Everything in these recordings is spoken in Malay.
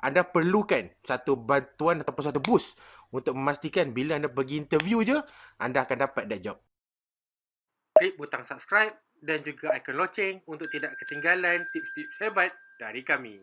anda perlukan satu bantuan ataupun satu boost untuk memastikan bila anda pergi interview je, anda akan dapat that job. Klik butang subscribe dan juga ikon loceng untuk tidak ketinggalan tips-tips hebat dari kami.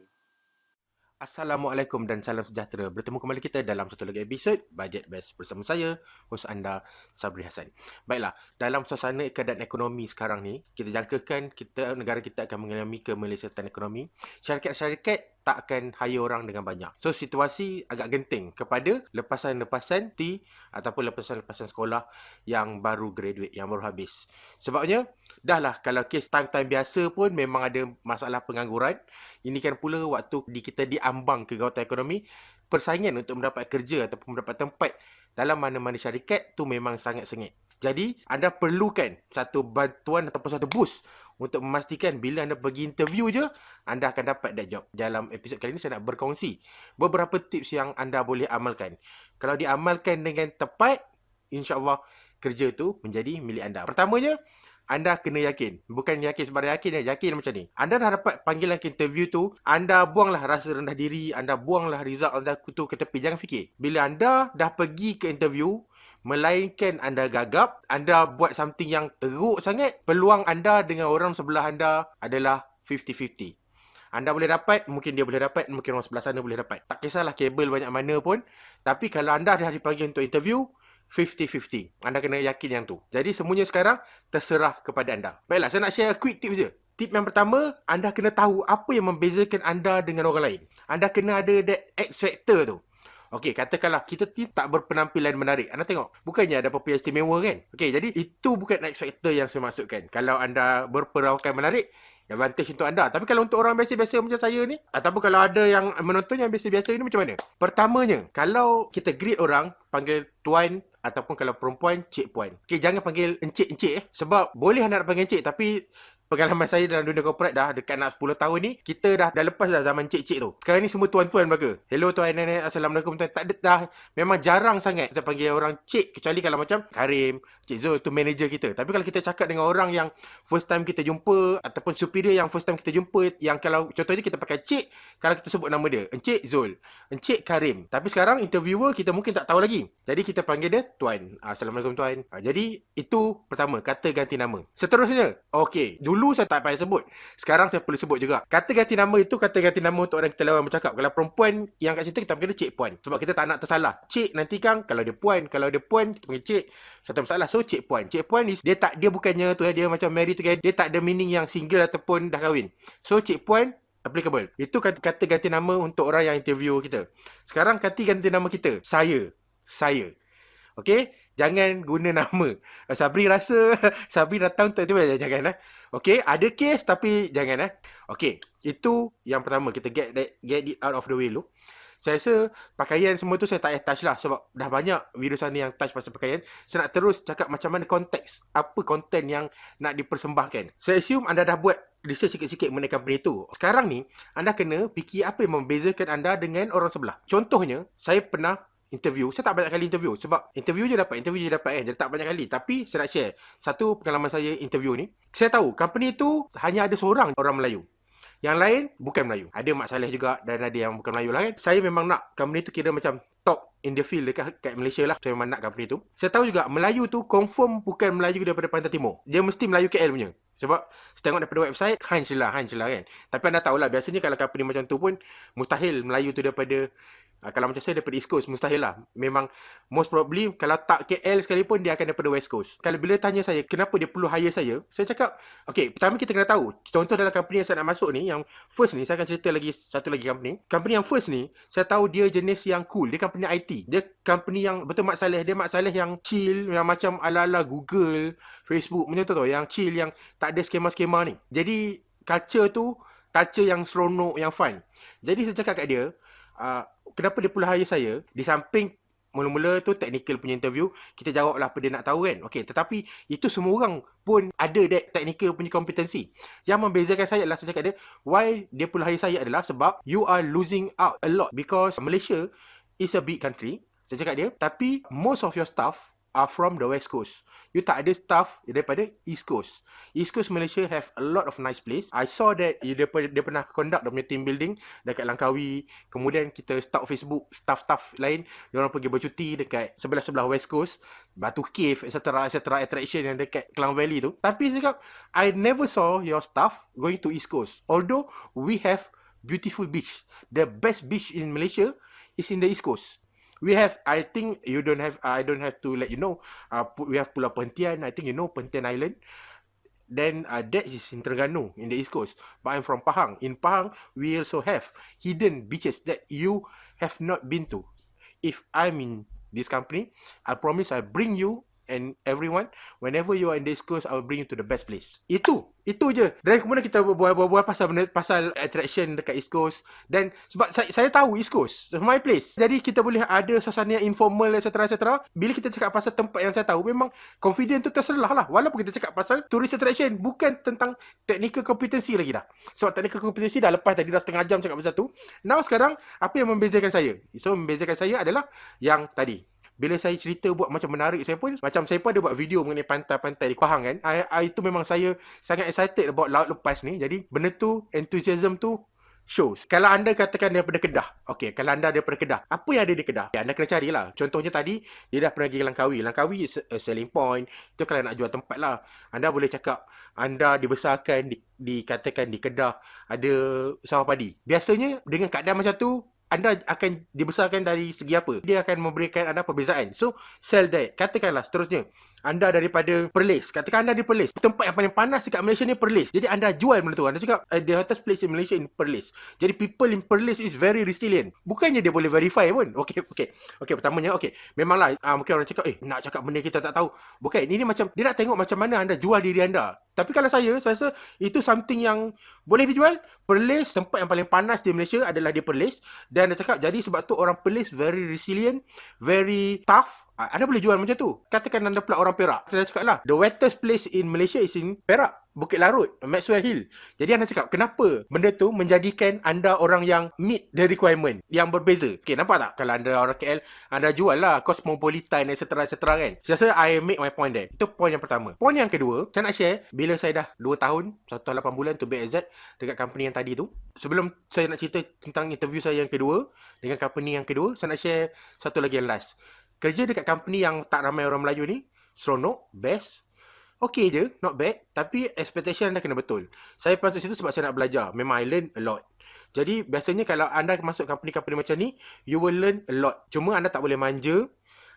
Assalamualaikum dan salam sejahtera. Bertemu kembali kita dalam satu lagi episod Budget Best bersama saya, hos anda, Sabri Hassan. Baiklah, dalam suasana keadaan ekonomi sekarang ni, kita jangkakan negara kita akan mengalami kemelesetan ekonomi. Syarikat-syarikat tak akan hire orang dengan banyak. So, situasi agak genting kepada lepasan-lepasan T ataupun lepasan-lepasan sekolah yang baru graduate, yang baru habis. Sebabnya, dah lah kalau kes time-time biasa pun memang ada masalah pengangguran. Ini kan pula waktu kita diambang kegawatan ekonomi, persaingan untuk mendapat kerja ataupun mendapat tempat dalam mana-mana syarikat tu memang sangat sengit. Jadi, anda perlukan satu bantuan ataupun satu boost untuk memastikan bila anda pergi interview je, anda akan dapat that job. Dalam episod kali ini saya nak berkongsi beberapa tips yang anda boleh amalkan. Kalau diamalkan dengan tepat, insya-Allah kerja tu menjadi milik anda. Pertamanya, anda kena yakin. Bukan yakin sebarang yakin, yakin macam ni. Anda dah dapat panggilan ke interview tu, anda buanglah rasa rendah diri, anda buanglah result anda tu ke tepi. Jangan fikir. Bila anda dah pergi ke interview, melainkan anda gagap, anda buat something yang teruk sangat, peluang anda dengan orang sebelah anda adalah 50-50. Anda boleh dapat, mungkin dia boleh dapat, mungkin orang sebelah sana boleh dapat. Tak kisahlah kabel banyak mana pun. Tapi kalau anda dah dipanggil untuk interview, 50-50. Anda kena yakin yang tu. Jadi semuanya sekarang terserah kepada anda. Baiklah, saya nak share quick tips je. Tip yang pertama, anda kena tahu apa yang membezakan anda dengan orang lain. Anda kena ada that X factor tu. Okey, katakanlah kita tak berpenampilan menarik. Anda tengok, bukannya ada apa-apa yang istimewa kan? Okey, jadi itu bukan X factor yang saya maksudkan. Kalau anda berperawakan menarik, advantage untuk anda. Tapi kalau untuk orang biasa-biasa macam saya ni, ataupun kalau ada yang menonton yang biasa-biasa ni, macam mana? Pertamanya, kalau kita greet orang, panggil tuan, ataupun kalau perempuan, cik puan. Okey, jangan panggil encik-encik Sebab boleh anda nak panggil encik, tapi pengalaman saya dalam dunia korporat dah dekat nak 10 tahun ni, kita dah lepas dah zaman cik-cik tu. Sekarang ni semua tuan-tuan belaka. Hello tuan, nenek, assalamualaikum tuan. Tak ada dah, memang jarang sangat kita panggil orang cik, kecuali kalau macam Karim, Cik Zul, tu manager kita. Tapi kalau kita cakap dengan orang yang first time kita jumpa, ataupun superior yang first time kita jumpa, yang kalau contohnya kita pakai cik, kalau kita sebut nama dia, Encik Zul, Encik Karim. Tapi sekarang interviewer kita mungkin tak tahu lagi. Jadi kita panggil dia tuan. Assalamualaikum tuan. Jadi itu pertama, kata ganti nama. Seterusnya, okey, dulu saya tak payah sebut. Sekarang saya perlu sebut juga. Kata ganti nama itu kata ganti nama untuk orang kita lawan bercakap. Kalau perempuan yang kat situ kita panggil dia cik puan. Sebab kita tak nak tersalah. Cik nanti kan kalau dia puan, kita panggil cik. Satu masalah. So cik puan. Cik puan ni dia bukannya tu dia macam married together. Dia tak ada meaning yang single ataupun dah kahwin. So cik puan applicable. Itu kata ganti nama untuk orang yang interview kita. Sekarang kata ganti nama kita. Saya. Okey? Jangan guna nama. Sabri rasa Sabri datang tu jangan Okey, ada kes tapi jangan Okey, itu yang pertama, kita get it out of the way dulu. Saya rasa pakaian semua tu saya tak payah touch lah sebab dah banyak video sana yang touch pasal pakaian. Saya nak terus cakap macam mana konteks, apa konten yang nak dipersembahkan. Saya assume anda dah buat research sikit-sikit mengenai company tu. Sekarang ni, anda kena fikir apa yang membezakan anda dengan orang sebelah. Contohnya, saya pernah interview. Saya tak banyak kali interview sebab interview je dapat jadi tak banyak kali. Tapi saya nak share satu pengalaman saya interview ni. Saya tahu company tu hanya ada seorang orang Melayu. Yang lain bukan Melayu. Ada Mak Saleh juga dan ada yang bukan Melayu lah kan. Saya memang nak company tu kira macam top in the field dekat Malaysia lah. Saya memang nak company tu. Saya tahu juga Melayu tu confirm bukan Melayu daripada Pantai Timur. Dia mesti Melayu KL punya. Sebab saya tengok daripada website, hunch lah kan. Tapi anda tahulah biasanya kalau company macam tu pun mustahil Melayu tu daripada kalau macam saya daripada East Coast, mustahil lah. Memang most probably kalau tak KL sekalipun dia akan daripada West Coast. Kalau bila tanya saya kenapa dia perlu hire saya cakap, okay, pertama kita kena tahu. Contoh dalam company yang saya nak masuk ni, yang first ni, saya akan cerita lagi satu lagi company. Company yang first ni, saya tahu dia jenis yang cool. Dia company IT. Dia company yang betul Mak Saleh. Dia Mak Saleh yang chill, yang macam ala-ala Google, Facebook macam tu. Yang chill, yang tak ada skema-skema ni. Jadi culture tu, culture yang seronok, yang fun. Jadi saya cakap kat dia, kenapa dia perlu hire saya? Di samping mula-mula tu technical punya interview, kita jawablah apa dia nak tahu kan. Okey, tetapi itu semua orang pun ada that technical punya kompetensi. Yang membezakan saya adalah saya cakap dia, why dia perlu hire saya adalah sebab you are losing out a lot because Malaysia is a big country. Saya cakap dia, tapi most of your staff are from the West Coast. you tak ada staff daripada East Coast. East Coast Malaysia have a lot of nice place. I saw that dia pernah conduct dia punya team building dekat Langkawi. Kemudian kita stalk Facebook staff-staff lain, diorang pergi bercuti dekat sebelah-sebelah West Coast, Batu Cave, etc. attraction yang dekat Klang Valley tu. Tapi saya cakap, I never saw your staff going to East Coast. Although we have beautiful beach. The best beach in Malaysia is in the East Coast. We have, I think you don't have, I don't have to let you know, we have Pulau Perhentian, I think you know Perhentian Island. Then that is in Terengganu, in the East Coast. But I'm from Pahang. In Pahang, we also have hidden beaches that you have not been to. If I'm in this company, I promise I'll bring you and everyone, whenever you are in the East Coast, I will bring you to the best place. Itu je. Dan kemudian kita berbual pasal attraction dekat East Coast. Dan sebab saya tahu East Coast, my place. Jadi kita boleh ada suasana yang informal, etc. Bila kita cakap pasal tempat yang saya tahu, memang confident tu terselah lah. Walaupun kita cakap pasal tourist attraction, bukan tentang technical competency lagi dah. Sebab technical competency dah lepas tadi, dah setengah jam cakap pasal tu. Now sekarang, apa yang membezakan saya? So, membezakan saya adalah yang tadi. Bila saya cerita buat macam menarik, saya pun ada buat video mengenai pantai-pantai di Pahang kan. Itu memang saya sangat excited about laut lepas ni. Jadi benda tu, enthusiasm tu shows. Kalau anda katakan daripada Kedah, okay, kalau anda daripada Kedah, apa yang ada di Kedah? Anda kena carilah. Contohnya tadi, dia dah pernah pergi Langkawi. Langkawi is a selling point. Itu kalau nak jual tempat lah. Anda boleh cakap, anda dibesarkan, dikatakan di Kedah, ada sawah padi. Biasanya, dengan keadaan macam tu, anda akan dibesarkan dari segi apa? Dia akan memberikan anda perbezaan. So, sell that. Katakanlah seterusnya, anda daripada Perlis. Katakan anda di Perlis. Tempat yang paling panas dekat Malaysia ni Perlis. Jadi anda jual benda tu. Anda cakap, the hottest place in Malaysia in Perlis. Jadi people in Perlis is very resilient. Bukannya dia boleh verify pun. Okay, pertamanya, memanglah, mungkin orang cakap, nak cakap benda kita tak tahu. Bukan, ini macam, dia nak tengok macam mana anda jual diri anda. Tapi kalau saya rasa itu something yang boleh dijual. Perlis, tempat yang paling panas di Malaysia adalah di Perlis. Dan dia cakap, jadi sebab tu orang Perlis very resilient, very tough. Anda boleh jual macam tu. Katakan anda pula orang Perak. Anda cakap lah, the wettest place in Malaysia is in Perak. Bukit Larut, Maxwell Hill. Jadi anda cakap, kenapa benda tu menjadikan anda orang yang meet the requirement, yang berbeza? Okay, nampak tak? Kalau anda orang KL, anda jual lah cosmopolitan, etc. kan? Saya rasa I make my point there. Itu point yang pertama. Point yang kedua, saya nak share, bila saya dah 2 tahun, 1 tahun 8 bulan to be exact, dekat company yang tadi tu. Sebelum saya nak cerita tentang interview saya yang kedua, dengan company yang kedua, saya nak share satu lagi yang last. Kerja dekat company yang tak ramai orang Melayu ni, seronok, best. Okay je, not bad. Tapi expectation anda kena betul. Saya masuk situ sebab saya nak belajar. Memang I learn a lot. Jadi biasanya kalau anda masuk company-company macam ni, you will learn a lot. Cuma anda tak boleh manja.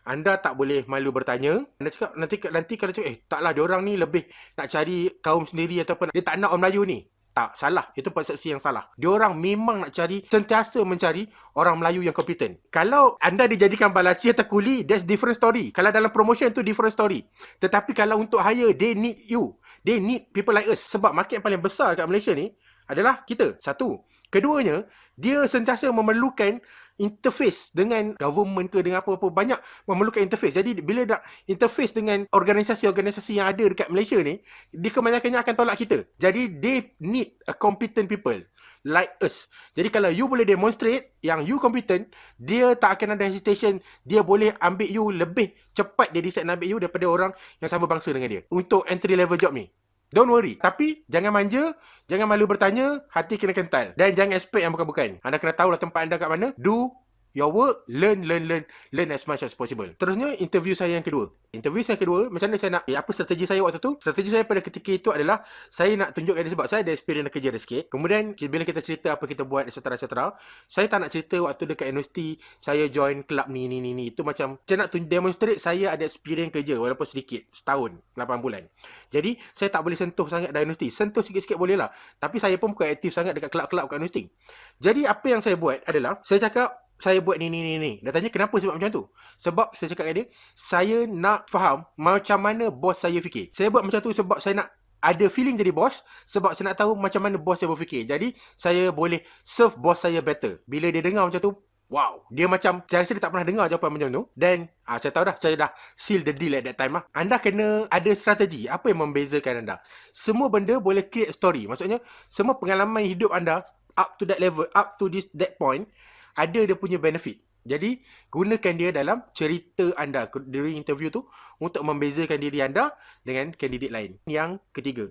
Anda tak boleh malu bertanya. Anda cakap nanti kalau cakap, taklah diorang ni lebih nak cari kaum sendiri ataupun dia tak nak orang Melayu ni. Tak, salah. Itu persepsi yang salah. Diorang memang nak cari, sentiasa mencari orang Melayu yang kompeten. Kalau anda dijadikan balaci atau kuli, that's different story. Kalau dalam promotion tu different story. Tetapi kalau untuk hire, they need you. They need people like us. Sebab market yang paling besar kat Malaysia ni adalah kita. Satu. Keduanya, dia sentiasa memerlukan interface dengan government ke dengan apa-apa, banyak memerlukan interface. Jadi bila nak interface dengan organisasi-organisasi yang ada dekat Malaysia ni, dia kebanyakannya akan tolak kita. Jadi they need a competent people like us. Jadi kalau you boleh demonstrate yang you competent, dia tak akan ada hesitation. Dia boleh ambil you lebih cepat, dia decide nak ambil you daripada orang yang sama bangsa dengan dia untuk entry level job ni. Don't worry. Tapi jangan manja, jangan malu bertanya, hati kena kental. Dan jangan expect yang bukan-bukan. Anda kena tahulah tempat anda kat mana. Do your work, learn as much as possible. Terusnya, interview saya yang kedua. Interview saya kedua, macam mana saya nak, apa strategi saya waktu tu? Strategi saya pada ketika itu adalah, saya nak tunjukkan dia sebab saya ada experience kerja dia sikit. Kemudian, bila kita cerita apa kita buat, etc. Saya tak nak cerita waktu dekat universiti, saya join club ni. Itu macam, saya nak demonstrate saya ada experience kerja, walaupun sedikit, setahun, 8 bulan. Jadi, saya tak boleh sentuh sangat dari universiti. Sentuh sikit-sikit boleh lah. Tapi saya pun bukan aktif sangat dekat kelab-kelab kat universiti. Jadi, apa yang saya buat adalah, saya cakap, saya buat ni. Dia tanya kenapa sebab macam tu. Sebab saya cakap dengan dia, saya nak faham macam mana bos saya fikir. Saya buat macam tu sebab saya nak ada feeling jadi bos. Sebab saya nak tahu macam mana bos saya berfikir. Jadi, saya boleh serve bos saya better. Bila dia dengar macam tu, wow. Dia macam, saya rasa dia tak pernah dengar jawapan macam tu. Dan, saya tahu dah, saya dah seal the deal at that time lah. Anda kena ada strategi. Apa yang membezakan anda? Semua benda boleh create story. Maksudnya, semua pengalaman hidup anda, up to that level, up to that point, ada dia punya benefit. Jadi, gunakan dia dalam cerita anda during interview tu untuk membezakan diri anda dengan kandidat lain. Yang ketiga,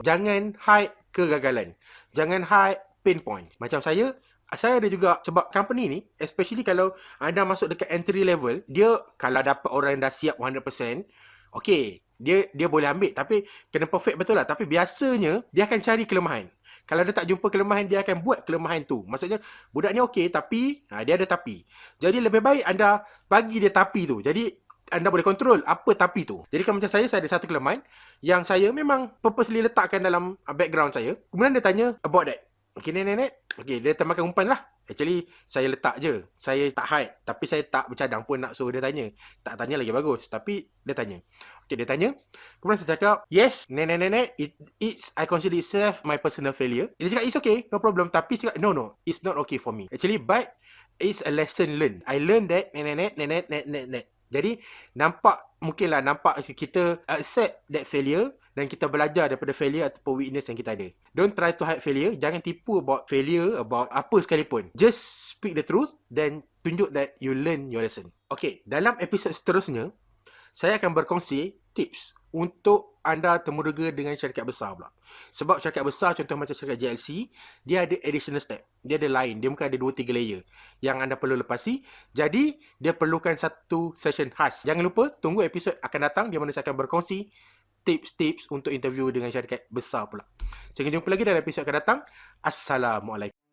jangan hide kegagalan. Jangan hide pain point. Macam saya ada juga, sebab company ni, especially kalau anda masuk dekat entry level, dia kalau dapat orang yang dah siap 100%, okay, dia boleh ambil, tapi kena perfect betul lah. Tapi biasanya dia akan cari kelemahan. Kalau dia tak jumpa kelemahan, dia akan buat kelemahan tu. Maksudnya budak ni okey, tapi dia ada tapi. Jadi lebih baik anda bagi dia tapi tu. Jadi anda boleh kontrol apa tapi tu. Jadi kalau macam saya ada satu kelemahan yang saya memang purposely letakkan dalam background saya. Kemudian dia tanya about that. Okay, nenek. Okay, dia termakan umpan lah. Actually, saya letak je. Saya tak hide. Tapi saya tak bercadang pun nak suruh dia tanya. Tak tanya lagi bagus. Tapi dia tanya. Okay, dia tanya. Kemudian saya cakap, yes, nenek. I consider itself my personal failure. Dia cakap, it's okay. No problem. Tapi cakap, no. It's not okay for me. Actually, but it's a lesson learned. I learned that, nenek. Jadi, mungkinlah nampak kita accept that failure dan kita belajar daripada failure ataupun weakness yang kita ada. Don't try to hide failure. Jangan tipu about failure, about apa sekalipun. Just speak the truth dan tunjuk that you learn your lesson. Okay, dalam episod seterusnya, saya akan berkongsi tips untuk anda temuduga dengan syarikat besar pula. Sebab syarikat besar, contoh macam syarikat JLC, dia ada additional step. Dia ada lain. Dia mungkin ada 2-3 layer yang anda perlu lepasi. Jadi, dia perlukan satu session khas. Jangan lupa, tunggu episod akan datang di mana saya akan berkongsi tips-tips untuk interview dengan syarikat besar pula. Sampai jumpa lagi dalam episod akan datang. Assalamualaikum.